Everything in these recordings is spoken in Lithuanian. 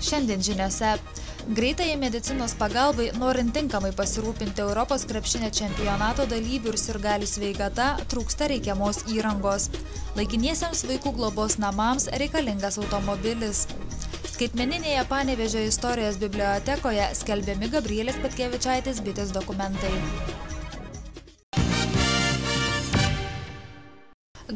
Šiandien žiniose. Greitajai medicinos pagalbai, norint tinkamai pasirūpinti Europos krepšinio čempionato dalyvių ir sirgalių sveikata, trūksta reikiamos įrangos. Laikiniesiems vaikų globos namams reikalingas automobilis. Skaitmeninėje Panevėžio istorijos bibliotekoje skelbiami Gabrielės Petkevičaitės bitės dokumentai.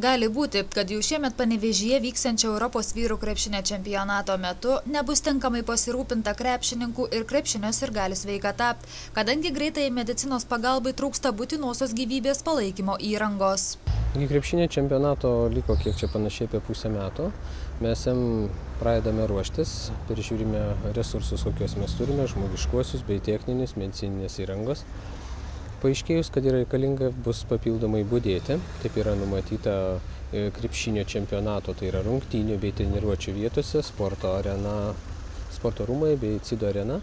Gali būti, kad jau šiemet Panevėžyje vyksiančio Europos vyrų krepšinio čempionato metu nebus tinkamai pasirūpinta krepšininkų ir krepšinio sirgalių sveikata, kadangi greitai medicinos pagalbai trūksta būtinosios gyvybės palaikymo įrangos. Iki krepšinio čempionato liko kiek čia panašiai apie pusę metų. Mes pradedame ruoštis, peržiūrime resursus, kokios mes turime, žmogiškuosius bei techninius, medicininės įrangos. Paaiškėjus, kad yra reikalinga, bus papildomai budėti. Taip yra numatyta krepšinio čempionato, tai yra rungtynių bei treniruočių vietose, sporto arena, sporto rūmai bei CIDO arena.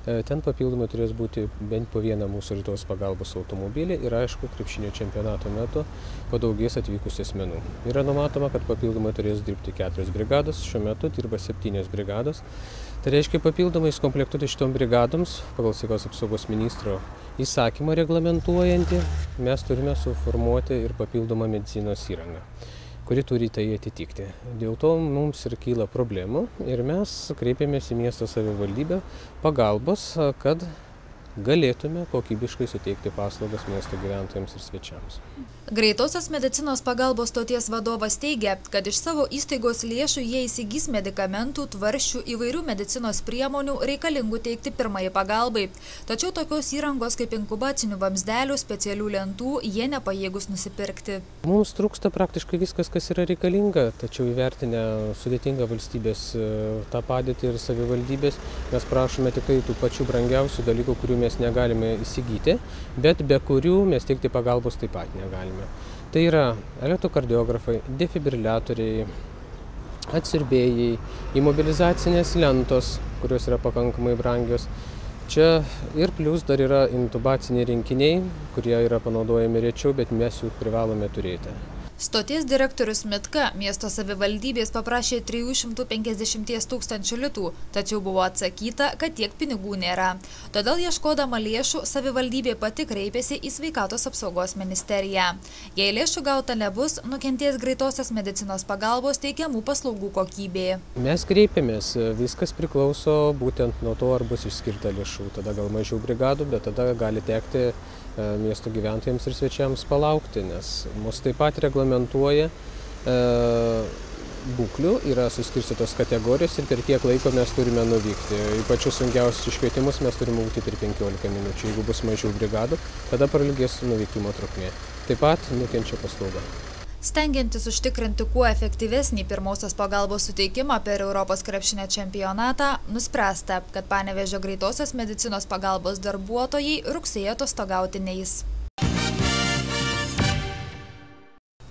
Ten papildomai turės būti bent po vieną mūsų rytos pagalbos automobilį ir aišku, krepšinio čempionato metu padaugės atvykusių asmenų. Yra numatoma, kad papildomai turės dirbti 4 brigados, šiuo metu dirba 7 brigados. Tai reiškia papildomai sukomplektuoti šitom brigadoms, pagal sveikatos apsaugos ministro įsakymą reglamentuojantį, mes turime suformuoti ir papildomą medicinos įrangą, kuri turi tai atitikti. Dėl to mums ir kyla problemų ir mes kreipėmės į miesto savivaldybę pagalbos, kad galėtume kokybiškai suteikti paslaugas miesto gyventojams ir svečiams. Greitosios medicinos pagalbos stoties vadovas teigia, kad iš savo įstaigos lėšų jie įsigys medikamentų, tvarsčių, įvairių medicinos priemonių reikalingų teikti pirmai pagalbai. Tačiau tokios įrangos kaip inkubacinių vamzdelių, specialių lentų jie nepajėgus nusipirkti. Mums trūksta praktiškai viskas, kas yra reikalinga, tačiau įvertinę sudėtingą valstybės tą padėtį ir savivaldybės, mes prašome tikrai tų pačių brangiausių dalykų, kurių mes negalime įsigyti, bet be kurių mes teikti pagalbos taip pat negalime. Tai yra elektrokardiografai, defibriliatoriai, atsiurbėjai, imobilizacinės lentos, kurios yra pakankamai brangios. Čia ir plus dar yra intubaciniai rinkiniai, kurie yra panaudojami rečiau, bet mes jų privalome turėti. Stoties direktorius Mitka miesto savivaldybės paprašė 350 000 litų, tačiau buvo atsakyta, kad tiek pinigų nėra. Todėl ieškodama lėšų, savivaldybė pati kreipėsi į sveikatos apsaugos ministeriją. Jei lėšų gauta nebus, nukentės greitosios medicinos pagalbos teikiamų paslaugų kokybė. Mes kreipėmės, viskas priklauso būtent nuo to, ar bus išskirta lėšų. Tada gal mažiau brigadų, bet tada gali tekti miesto gyventojams ir svečiams palaukti, nes mus taip pat reglamentuoja būklių, yra suskirstytos kategorijos ir per kiek laiko mes turime nuvykti. Į pačius sunkiausius iškvietimus mes turime būti per 15 minučių. Jeigu bus mažiau brigadų, tada prailgės nuvykimo trukmė. Taip pat nukenčia paslauga. Stengiantis užtikrinti kuo efektyvesnį pirmosios pagalbos suteikimą per Europos krepšinio čempionatą, nuspręsta, kad Panevėžio greitosios medicinos pagalbos darbuotojai rugsėjo atostogauti neis.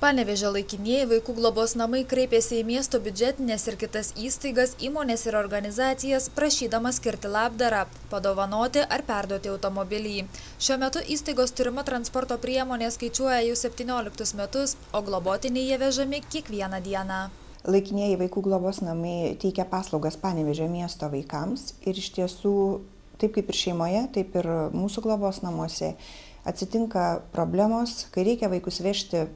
Panevėžio laikinieji vaikų globos namai kreipėsi į miesto biudžetinės ir kitas įstaigas, įmonės ir organizacijas, prašydamas skirti labdarą, padovanoti ar perduoti automobilį. Šiuo metu įstaigos turima transporto priemonė skaičiuoja jau 17 metus, o globotiniai jie vežami kiekvieną dieną. Laikinieji vaikų globos namai teikia paslaugas Panevėžio miesto vaikams ir iš tiesų, taip kaip ir šeimoje, taip ir mūsų globos namuose atsitinka problemos, kai reikia vaikus vežti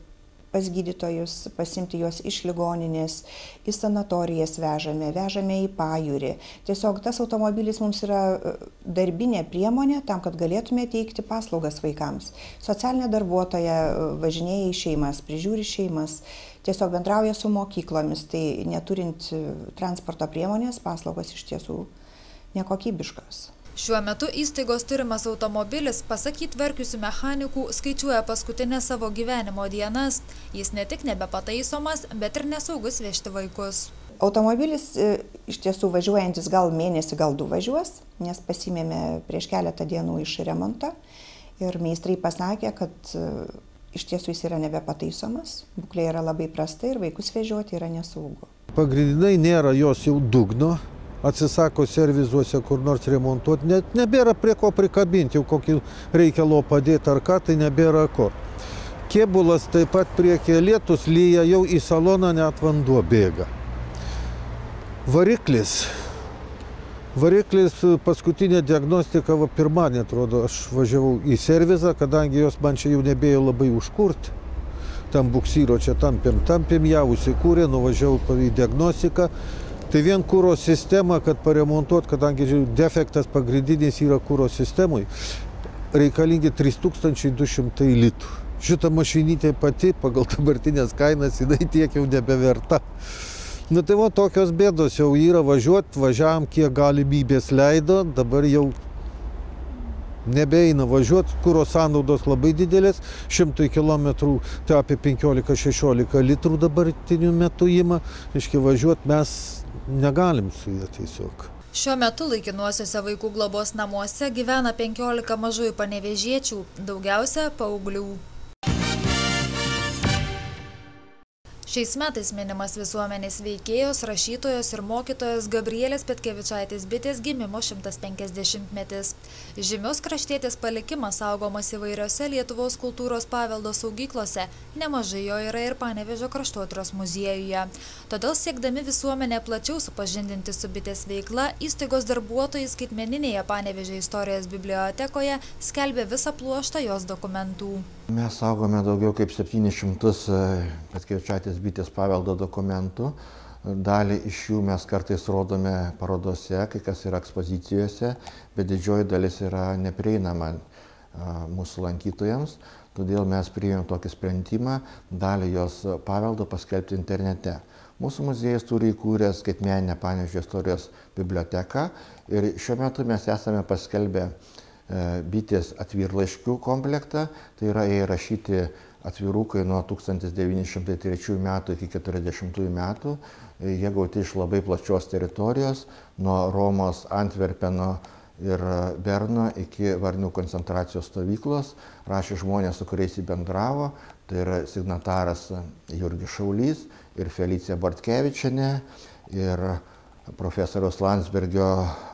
pas gydytojus, pasimti juos iš ligoninės, į sanatorijas vežame į pajūrį. Tiesiog tas automobilis mums yra darbinė priemonė tam, kad galėtume teikti paslaugas vaikams. Socialinė darbuotoja važinėja į šeimas, prižiūri šeimas, tiesiog bendrauja su mokyklomis, tai neturint transporto priemonės, paslaugos iš tiesų nekokybiškos. Šiuo metu įstaigos turimas automobilis, pasak tvarkiusių mechanikų, skaičiuoja paskutinės savo gyvenimo dienas. Jis ne tik nebepataisomas, bet ir nesaugus vežti vaikus. Automobilis iš tiesų važiuojantis gal mėnesį, gal 2 važiuos, nes pasimėme prieš keletą dienų iš remonto. Ir meistrai pasakė, kad iš tiesų jis yra nebepataisomas, būklė yra labai prasta ir vaikus vežioti yra nesaugu. Pagrindinai nėra jos jau dugno. Atsisako servizuose kur nors remontuoti, net nebėra prie ko prikabinti, jau kokį reikia lopą dėti ar ką, tai nebėra ko. Kėbulas taip pat priekyje, lietus lyja, jau į saloną net vanduo bėga. Variklis Variklis paskutinė diagnostika, pirmadienį, atrodo, aš važiavau į servizą, kadangi jos man čia jau nebėjo labai užkurti. Tam buksyro čia tampėm ją, užsikūrė, nuvažiavau į diagnostiką. Tai vien kuro sistema, kad paremontuot, kadangi defektas pagrindinis yra kuro sistemui, reikalingi 3200 litrų. Šitą mašinytę pati, pagal dabartinės kainas, jinai tiek jau nebeverta. Nu tai va, tokios bėdos jau yra važiuoti, važiavam kiek galimybės leido, dabar jau nebeina važiuoti, kuro sąnaudos labai didelės, 100 km tai apie 15-16 litrų dabartiniu metu ima, reiškia važiuoti mes negalim su jie tiesiog. Šiuo metu laikinuosiuose vaikų globos namuose gyvena 15 mažųjų panevėžiečių, daugiausia paauglių. Šiais metais minimas visuomenės veikėjos, rašytojos ir mokytojos Gabrielės Petkevičaitės Bitės gimimo 150-metis. Žymios kraštietės palikimas saugomas įvairiose Lietuvos kultūros paveldo saugyklose, nemažai jo yra ir Panevėžio kraštotyros muziejuje. Todėl siekdami visuomenę plačiau supažindinti su Bitės veikla, įstaigos darbuotojai skaitmeninėje Panevėžio istorijos bibliotekoje skelbė visą pluoštą jos dokumentų. Mes saugome daugiau kaip 700 Petkevičaitės Bitės paveldo dokumentų. Dalį iš jų mes kartais rodome parodose, kai kas yra ekspozicijose, bet didžioji dalis yra neprieinama mūsų lankytojams. Todėl mes priėmėm tokį sprendimą dalį jos paveldo paskelbti internete. Mūsų muziejus turi įkūręs skaitmeninę Panevėžio istorijos biblioteką ir šiuo metu mes esame paskelbę Bitės atvirlaiškių komplektą, tai yra įrašyti atvirukai nuo 1903 metų iki 1940 metų. Jie gauti iš labai plačios teritorijos, nuo Romos, Antverpeno ir Berno iki Varnių koncentracijos stovyklos. Rašė žmonės, su kuriais jį bendravo, tai yra signataras Jurgis Šaulys ir Felicija Bartkevičienė ir profesoriaus Landsbergio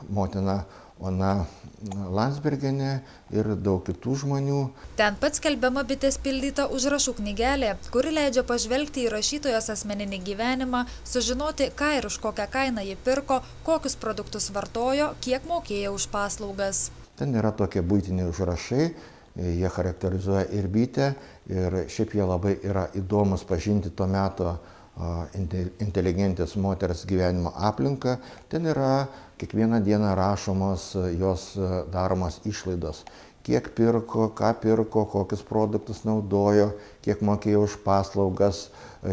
motina Ona Landsbergienė ir daug kitų žmonių. Ten pat skelbiama Bitės pildyta užrašų knygelė, kuri leidžia pažvelgti į rašytojos asmeninį gyvenimą, sužinoti, ką ir už kokią kainą ji pirko, kokius produktus vartojo, kiek mokėjo už paslaugas. Ten yra tokie buitiniai užrašai, jie charakterizuoja ir Bitę, ir šiaip jie labai yra įdomus pažinti to meto inteligentės moters gyvenimo aplinką. Ten yra kiekvieną dieną rašomos jos daromos išlaidos. Kiek pirko, ką pirko, kokius produktus naudojo, kiek mokėjo už paslaugas,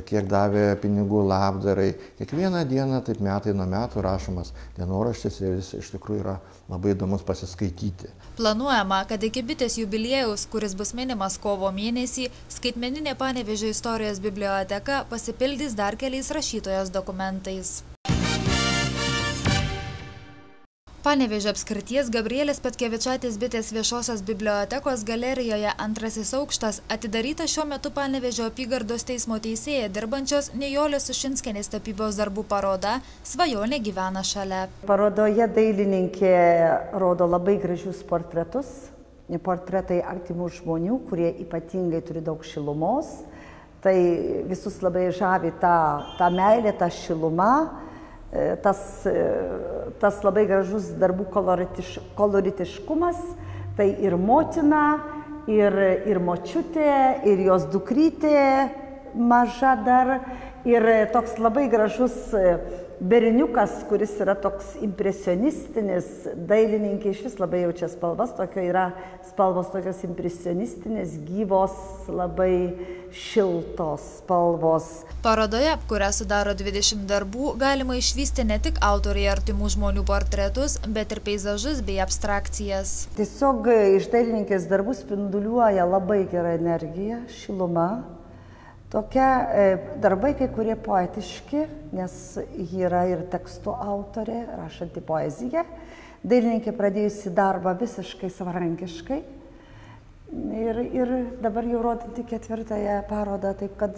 kiek davė pinigų labdarai. Kiekvieną dieną, taip metai nuo metų rašomas dienoraštis ir jis iš tikrųjų yra labai įdomus pasiskaityti. Planuojama, kad iki Bitės jubiliejaus, kuris bus minimas kovo mėnesį, skaitmeninė Panevėžio istorijos biblioteka pasipildys dar keliais rašytojos dokumentais. Panevėžio apskrities Gabrielės Petkevičaitės Bitės viešosios bibliotekos galerijoje antrasis aukštas atidaryta šiuo metu Panevėžio apygardos teismo teisėja dirbančios Nijolės Sušinskienės tapybos darbų paroda Svajonė gyvena šalia. Parodoje dailininkė rodo labai gražius portretus, portretai artimų žmonių, kurie ypatingai turi daug šilumos. Tai visus labai žavi ta meilė, ta šiluma. Tas labai gražus darbų koloritiškumas, tai ir motina, ir močiutė, ir jos dukrytė maža dar, ir toks labai gražus berniukas, kuris yra toks impresionistinis, dailininkė iš vis labai jaučia spalvas, yra spalvos tokios impresionistinės, gyvos, labai šiltos spalvos. Parodoje, kurią sudaro 20 darbų, galima išvysti ne tik autoriai artimų žmonių portretus, bet ir peizažus bei abstrakcijas. Tiesiog iš dailininkės darbų spinduliuoja labai gera energija, šiluma. Tokie darbai kai kurie poetiški, nes ji yra ir tekstų autorė, rašanti poeziją. Dailininkė pradėjusi darbą visiškai savarankiškai. Ir dabar jau rodinti 4. parodą, taip kad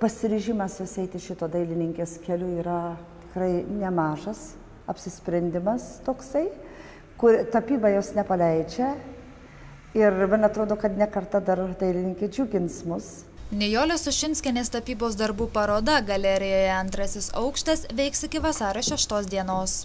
pasiryžimas eiti šito dailininkės keliu yra tikrai nemažas apsisprendimas toksai, kur tapyba jos nepaleidžia. Ir man atrodo, kad ne kartą dar dailininkė džiugins mus. Nijolės Sušinskienės tapybos darbų paroda galerijoje antrasis aukštas veiks iki vasario 6 dienos.